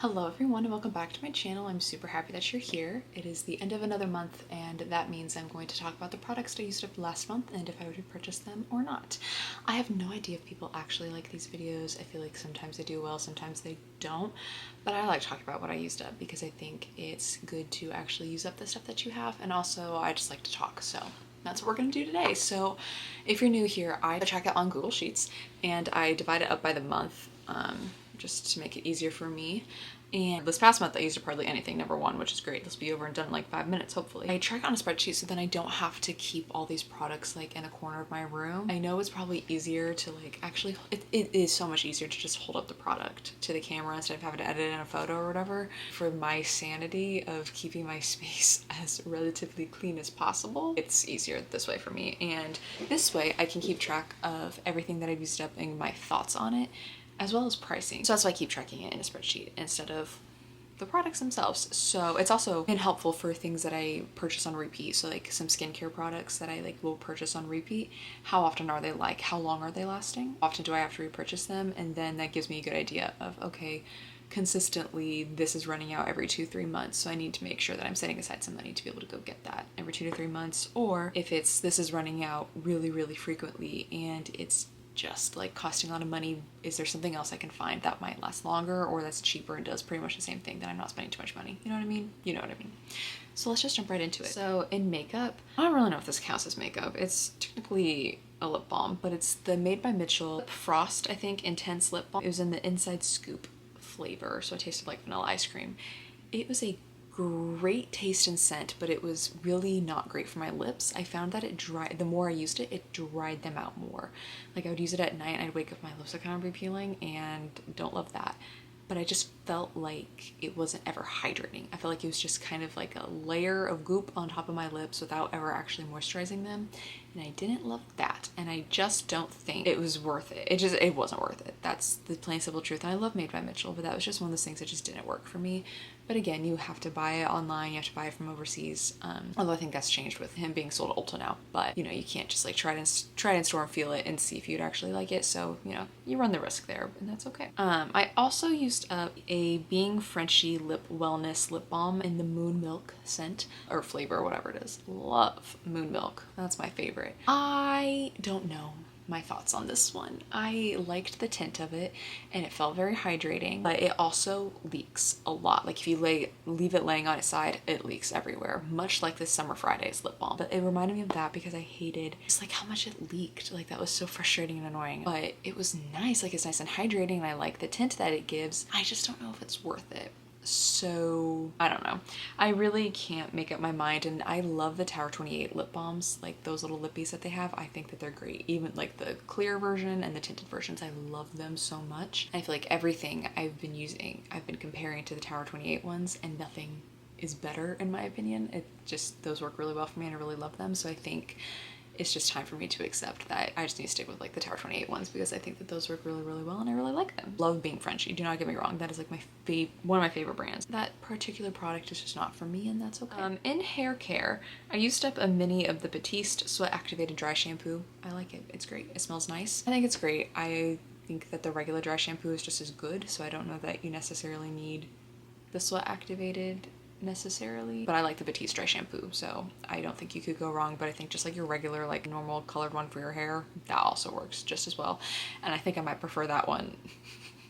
Hello everyone and welcome back to my channel. I'm super happy that you're here. It is the end of another month and that means I'm going to talk about the products I used up last month and if I would repurchase them or not. I have no idea if people actually like these videos. I feel like sometimes they do well, sometimes they don't, but I like talking about what I used up because I think it's good to actually use up the stuff that you have, and also I just like to talk, so that's what we're going to do today. So if you're new here, I track it on Google Sheets and I divide it up by the month just to make it easier for me. And this past month I used up hardly anything, number one, which is great. This will be over and done in like 5 minutes, hopefully. I track on a spreadsheet so then I don't have to keep all these products like in a corner of my room. I know it's probably easier to like actually, it is so much easier to just hold up the product to the camera instead of having to edit in a photo or whatever. For my sanity of keeping my space as relatively clean as possible, it's easier this way for me. And this way I can keep track of everything that I've used up and my thoughts on it, as well as pricing. So that's why I keep tracking it in a spreadsheet instead of the products themselves. So it's also been helpful for things that I purchase on repeat. So like some skincare products that I will purchase on repeat. How often are they like? How long are they lasting? Often do I have to repurchase them? And then that gives me a good idea of, okay, consistently this is running out every 2-3 months, so I need to make sure that I'm setting aside some money to be able to go get that every 2 to 3 months. Or if this is running out really frequently and it's just like costing a lot of money, is there something else I can find that might last longer or that's cheaper and does pretty much the same thing, that I'm not spending too much money? You know what I mean? You know what I mean. So let's just jump right into it. So in makeup, I don't really know if this counts as makeup. It's technically a lip balm, but it's the Made by Mitchell Frost, I think, Intense Lip Balm. It was in the Inside Scoop flavor, so it tasted like vanilla ice cream. It was a great taste and scent, but it was really not great for my lips. I found that it dried, the more I used it, it dried them out more. Like I would use it at night and I'd wake up, my lips would kind of be peeling, and don't love that. But I just felt like it wasn't ever hydrating. I felt like it was just kind of like a layer of goop on top of my lips without ever actually moisturizing them. And I didn't love that. And I just don't think it was worth it. It wasn't worth it. That's the plain simple truth. And I love Made by Mitchell, but that was just one of those things that just didn't work for me. But again, you have to buy it online, you have to buy it from overseas. Although I think that's changed with him being sold at Ulta now. But you know, you can't just like try it in store and feel it and see if you'd actually like it. So, you know, you run the risk there, and that's okay. I also used up a Being Frenshe Lip Wellness Lip Balm in the Moon Milk scent, or flavor, whatever it is. Love Moon Milk. That's my favorite. I don't know my thoughts on this one. I liked the tint of it and it felt very hydrating, but it also leaks a lot. Like if you leave it laying on its side, it leaks everywhere, much like this Summer Fridays lip balm. But it reminded me of that because I hated just like how much it leaked. Like that was so frustrating and annoying, but it was nice. Like it's nice and hydrating and I like the tint that it gives. I just don't know if it's worth it. So I don't know. I really can't make up my mind, and I love the Tower 28 lip balms, like those little lippies that they have. I think that they're great. Even like the clear version and the tinted versions, I love them so much. I feel like everything I've been using, I've been comparing to the Tower 28 ones, and nothing is better in my opinion. It just, those work really well for me and I really love them. So I think it's just time for me to accept that I just need to stick with like the Tower 28 ones because I think that those work really well and I really like them. Love Being Frenshe, do not get me wrong, that is like one of my favorite brands. That particular product is just not for me, and that's okay. In hair care, I used up a mini of the Batiste Sweat Activated Dry Shampoo. I like it, it's great, it smells nice. I think it's great. I think that the regular dry shampoo is just as good, so I don't know that you necessarily need the Sweat Activated necessarily, but I like the Batiste dry shampoo, so I don't think you could go wrong. But I think just like your regular like normal colored one for your hair, that also works just as well, and I think I might prefer that one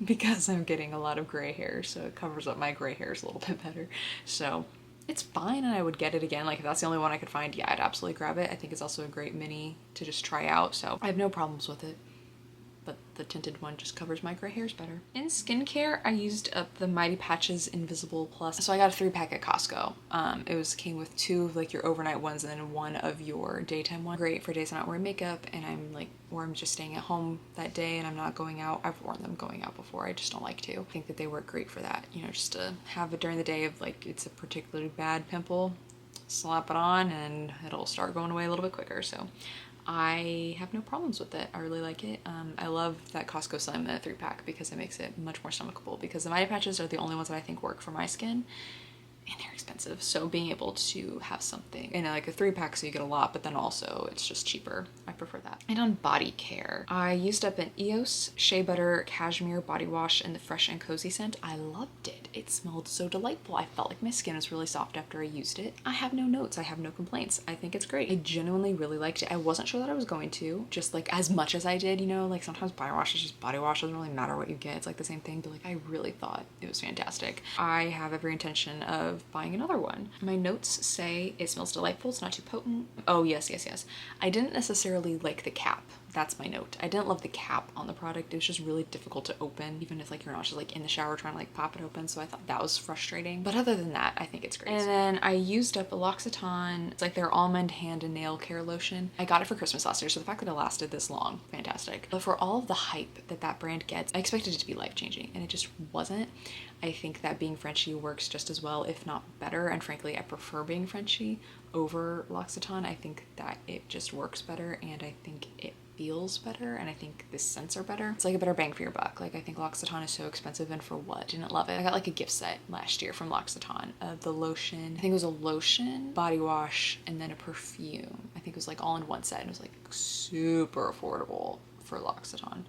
because I'm getting a lot of gray hair, so it covers up my gray hairs a little bit better. So it's fine, and I would get it again. Like if that's the only one I could find, yeah, I'd absolutely grab it. I think it's also a great mini to just try out, so I have no problems with it. But the tinted one just covers my gray hairs better. In skincare, I used up the Mighty Patches Invisible Plus. So I got a 3-pack at Costco. It came with 2 of like your overnight ones and then 1 of your daytime one. Great for days I'm not wearing makeup and I'm just staying at home that day and I'm not going out. I've worn them going out before, I just don't like to. I think that they work great for that, you know, just to have it during the day of like it's a particularly bad pimple, slap it on and it'll start going away a little bit quicker. So I have no problems with it. I really like it. I love that Costco selling the 3-pack because it makes it much more stomachable, because the Mighty Patches are the only ones that I think work for my skin, and they're expensive. So being able to have something in like a 3-pack so you get a lot, but then also it's just cheaper. I prefer that. And on body care, I used up an EOS Shea Butter Cashmere Body Wash in the Fresh and Cozy scent. I loved it. It smelled so delightful. I felt like my skin was really soft after I used it. I have no notes. I have no complaints. I think it's great. I genuinely really liked it. I wasn't sure that I was going to, just like as much as I did, you know, like sometimes body wash is just body wash. It doesn't really matter what you get. It's like the same thing, but like I really thought it was fantastic. I have every intention of buying another one. My notes say it smells delightful. It's not too potent. Oh, yes, yes, yes. I didn't necessarily like the cap. That's my note. I didn't love the cap on the product. It was just really difficult to open, even if like you're not just like in the shower trying to like pop it open. So I thought that was frustrating. But other than that, I think it's great. And then I used up a L'Occitane. It's like their almond hand and nail care lotion. I got it for Christmas last year, so the fact that it lasted this long, fantastic. But for all of the hype that that brand gets, I expected it to be life-changing, and it just wasn't. I think that being Frenshe works just as well, if not better. And frankly, I prefer being Frenshe over L'Occitane. I think that it just works better, and I think it feels better, and I think the scents are better. It's like a better bang for your buck. Like I think L'Occitane is so expensive, and for what? Didn't love it. I got like a gift set last year from L'Occitane of the lotion. I think it was a lotion, body wash, and then a perfume. I think it was like all in one set, and it was like super affordable for L'Occitane.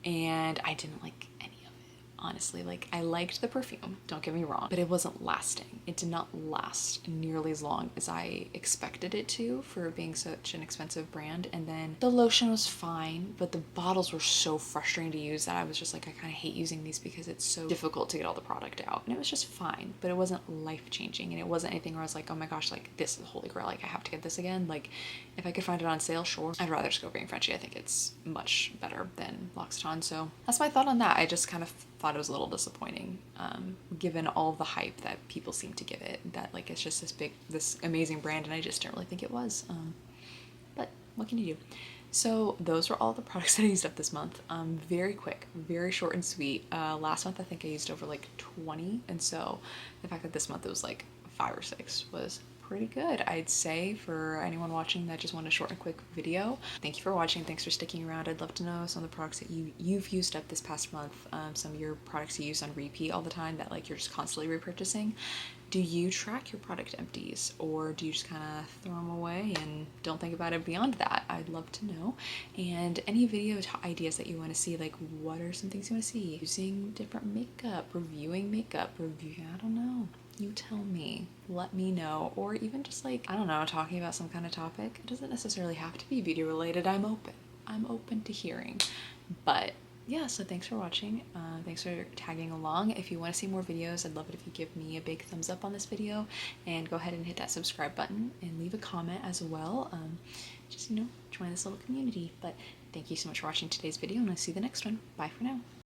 And I didn't like any of it, honestly. Like I liked the perfume, don't get me wrong, but it wasn't lasting. It did not last nearly as long as I expected it to for being such an expensive brand. And then the lotion was fine, but the bottles were so frustrating to use that I was just like, I kind of hate using these because it's so difficult to get all the product out. And it was just fine, but it wasn't life-changing, and it wasn't anything where I was like, oh my gosh, like this is the holy grail, like I have to get this again. Like if I could find it on sale, sure. I'd rather just go being Frenshe. I think it's much better than L'Occitane. So that's my thought on that. I just kind of thought it was a little disappointing, given all the hype that people seem to give it, that like it's just this amazing brand, and I just didn't really think it was. But what can you do? So those were all the products that I used up this month. Very quick, very short and sweet. Last month I think I used over like 20, and so the fact that this month it was like 5 or 6 was pretty good, I'd say, for anyone watching that just wanted a short and quick video. Thank you for watching. Thanks for sticking around. I'd love to know some of the products that you've used up this past month, some of your products you use on repeat all the time that like you're just constantly repurchasing. Do you track your product empties, or do you just kind of throw them away and don't think about it beyond that? I'd love to know. And any video ideas that you want to see, like what are some things you want to see? Using different makeup, reviewing makeup, I don't know. You tell me, let me know, or even just like, I don't know, talking about some kind of topic. It doesn't necessarily have to be beauty related. I'm open to hearing. But yeah, so thanks for watching. Thanks for tagging along. If you want to see more videos, I'd love it if you give me a big thumbs up on this video, and go ahead and hit that subscribe button and leave a comment as well. Just, you know, join this little community. But thank you so much for watching today's video, and I'll see you the next one. Bye for now.